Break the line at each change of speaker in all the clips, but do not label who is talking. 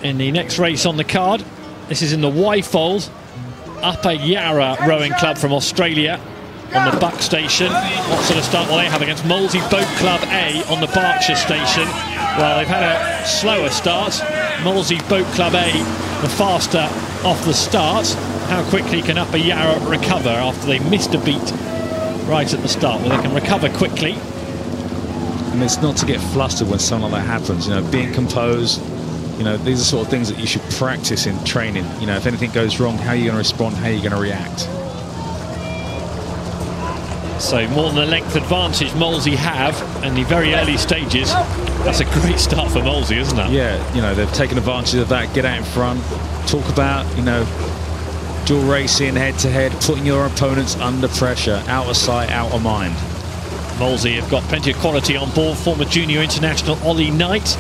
in the next race on the card. This is in the Wyfold Upper Yarra Rowing Club from Australia on the Buck station. What sort of start will they have against Molesey Boat Club A on the Berkshire station? Well, they've had a slower start. Molesey Boat Club A, the faster off the start. How quickly can Upper Yarra recover after they missed a beat right at the start? Well, they can recover quickly.
And it's not to get flustered when something like that happens, you know, being composed. You know, these are sort of things that you should practice in training. You know, if anything goes wrong, how are you going to respond, how are you going to react?
So more than a length advantage Molesey have in the very early stages. That's a great start for Molesey, isn't it?
Yeah, you know, they've taken advantage of that, get out in front, talk about, you know, dual racing, head-to-head, putting your opponents under pressure, out of sight, out of mind.
Molesey have got plenty of quality on board. Former junior international Ollie Knight,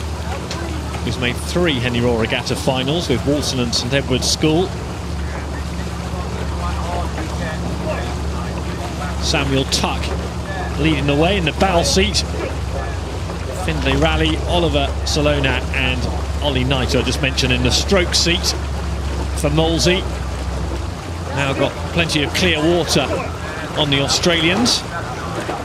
who's made 3 Henley Royal Regatta finals with Walton and St Edward's School. Samuel Tuck leading the way in the bow seat. Findlay Rally, Oliver Salona and Ollie Knight, who I just mentioned, in the stroke seat for Molesey. Now got plenty of clear water on the Australians,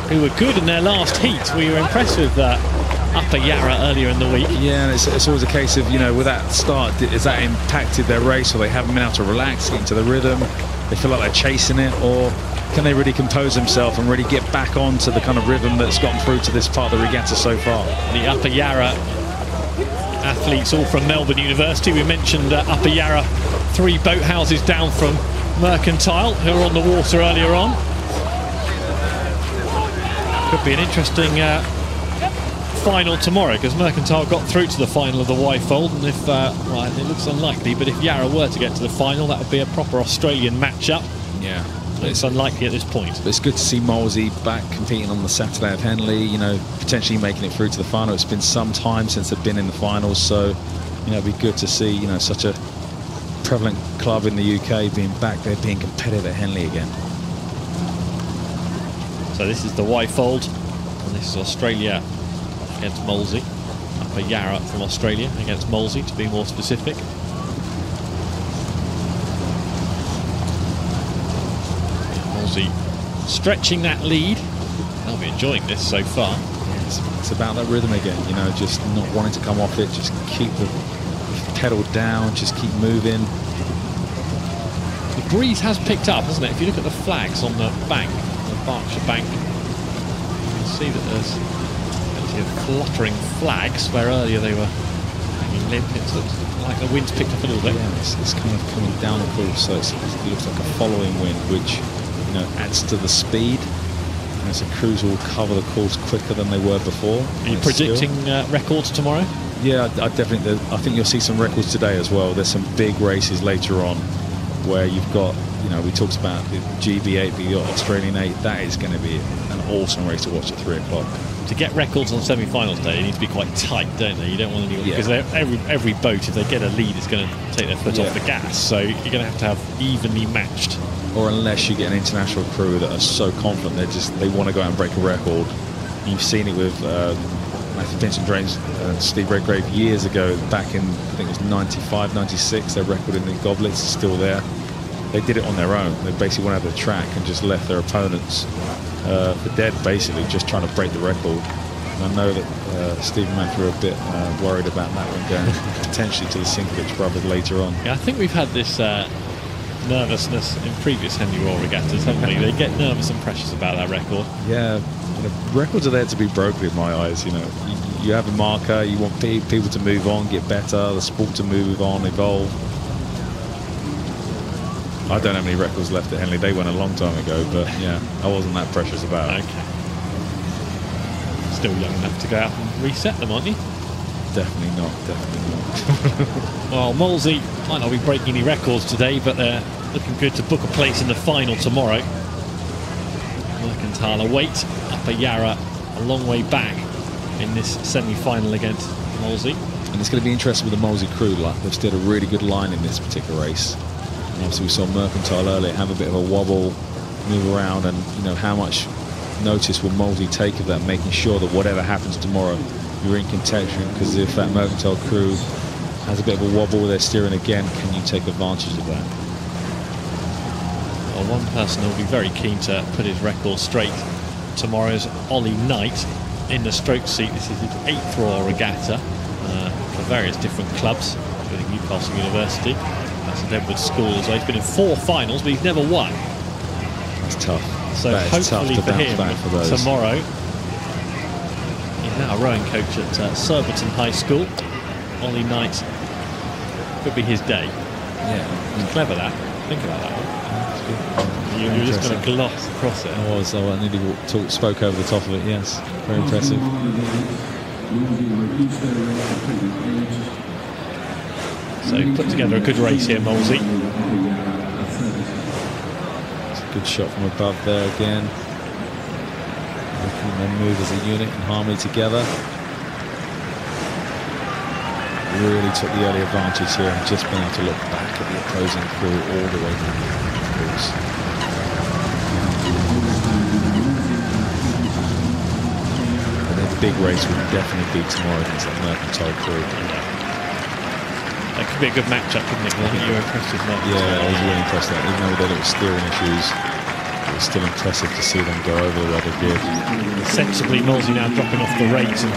who were good in their last heat. We were impressed with Upper Yarra earlier in the week.
Yeah, and it's always a case of, you know, with that start, has that impacted their race, or they haven't been able to relax, get into the rhythm, they feel like they're chasing it, or can they really compose themselves and really get back onto the kind of rhythm that's gotten through to this part of the regatta so far?
The Upper Yarra athletes all from Melbourne University. We mentioned Upper Yarra, 3 boathouses down from Mercantile, who were on the water earlier on. Could be an interesting final tomorrow, because Mercantile got through to the final of the Wyfold, and if well, it looks unlikely, but if Yarra were to get to the final, that would be a proper Australian matchup.
Yeah,
it's unlikely at this point.
But it's good to see Molesey back competing on the Saturday at Henley, you know, potentially making it through to the final. It's been some time since they've been in the finals, so, you know, it'd be good to see, you know, such a prevalent club in the UK being back there, being competitive at Henley again.
So this is the Wyfold, and this is Australia against Molesey. Upper Yarra from Australia against Molesey, to be more specific. Molesey stretching that lead. They'll be enjoying this so far.
Yeah, it's about that rhythm again, you know, just not wanting to come off it, just keep the pedal down, just keep moving.
The breeze has picked up, hasn't it? If you look at the flags on the bank, the Berkshire bank, you can see that there's plenty of fluttering flags, where earlier they were hanging limp. It looks like the wind's picked up a little bit.
Yeah, it's kind of coming down the course, so it looks like a following wind, which, you know, adds to the speed. And so crews will cover the course quicker than they were before.
Are you predicting records tomorrow?
Yeah, I definitely. I think you'll see some records today as well. There's some big races later on where you've got, you know, we talked about the GB8, the Australian 8. That is going to be an awesome race to watch at 3 o'clock.
To get records on semi-finals day, they need to be quite tight, don't they? You don't want anyone, because every boat, if they get a lead, is going to take their foot off the gas. So you're going to have evenly matched. Or
unless you get an international crew that are so confident, they want to go out and break a record. You've seen it with Matthew Vincent-Drains and Steve Redgrave years ago, back in, I think it was 95, 96, their record in the goblets is still there. They did it on their own. They basically went out of the track and just left their opponents for dead, basically, just trying to break the record. And I know that Stephen Matthew were a bit worried about that one going potentially to the Sinkovich brothers later on.
Yeah, I think we've had this nervousness in previous Henley Royal Regattas, haven't we? They get nervous and precious about that record.
Yeah, you know, records are there to be broken in my eyes. You know, you have a marker, you want people to move on, get better, the sport to move on, evolve. I don't have any records left at Henley. They went a long time ago, but yeah, I wasn't that precious about it.
Okay. Still young enough to go out and reset them, aren't you?
Definitely not, definitely not.
Well, Molesey might not be breaking any records today, but they're looking good to book a place in the final tomorrow. Mercantile await Upper Yarra a long way back in this semi-final against Molesey.
And it's going to be interesting with the Molesey crew. Like, they've still a really good line in this particular race. And obviously we saw Mercantile earlier have a bit of a wobble, move around, and, you know, how much notice will Molesey take of that, making sure that whatever happens tomorrow, you're in contention. Because if that Mercantile crew has a bit of a wobble, they're steering again. Can you take advantage of that?
Well, one person who will be very keen to put his record straight tomorrow is Ollie Knight in the stroke seat. This is his 8th Royal Regatta for various different clubs, including Newcastle University, St Edward's School as well. He's been in 4 finals, but he's never won.
That's tough.
So hopefully for him tomorrow, he's now a rowing coach at Surbiton High School. Ollie Knight, could be his day.
Yeah.
It's clever that. Think about that one. You were just going to gloss across it.
I was. I nearly spoke over the top of it, yes. Very impressive.
So put together a good race here, Molesey.
It's a good shot from above there again. Making them move as a unit in harmony together. Really took the early advantage here and just been able to look back at the opposing crew all the way through the course. And their big race would definitely be tomorrow against that Mercantile crew.
That could be a good matchup, couldn't it? I think you were impressed with Mercantile.
Yeah, I was really impressed with that. Even though with their little steering issues, it was still impressive to see them go over the weather good.
Sensibly, Molesey now dropping off the rates and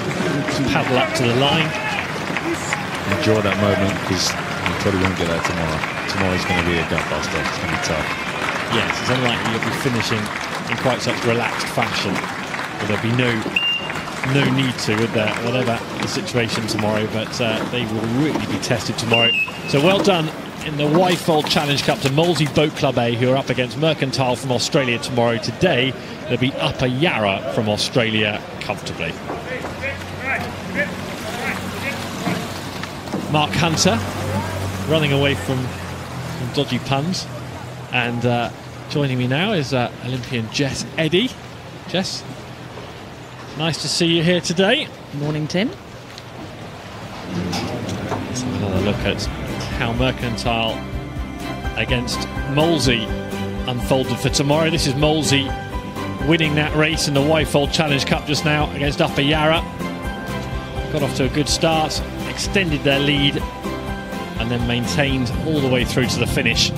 paddle up to the line.
Enjoy that moment, because you probably won't get that tomorrow. Tomorrow's going to be a gutbuster. It's going to be tough.
Yes, it's unlikely you'll be finishing in quite such relaxed fashion. Well, there'll be no need to, with whatever the situation tomorrow, but they will really be tested tomorrow. So well done in the Wyfold Challenge Cup to Molesey Boat Club A, who are up against Mercantile from Australia tomorrow. Today, there'll be Upper Yarra from Australia comfortably. Mark Hunter running away from dodgy puns, and joining me now is Olympian Jess Eddy. Jess, nice to see you here today.
Morning, Tim.
Let's have another look at how Mercantile against Molesey unfolded for tomorrow. This is Molesey winning that race in the Wyfold Challenge Cup just now against Upper Yarra. Got off to a good start, extended their lead, and then maintained all the way through to the finish.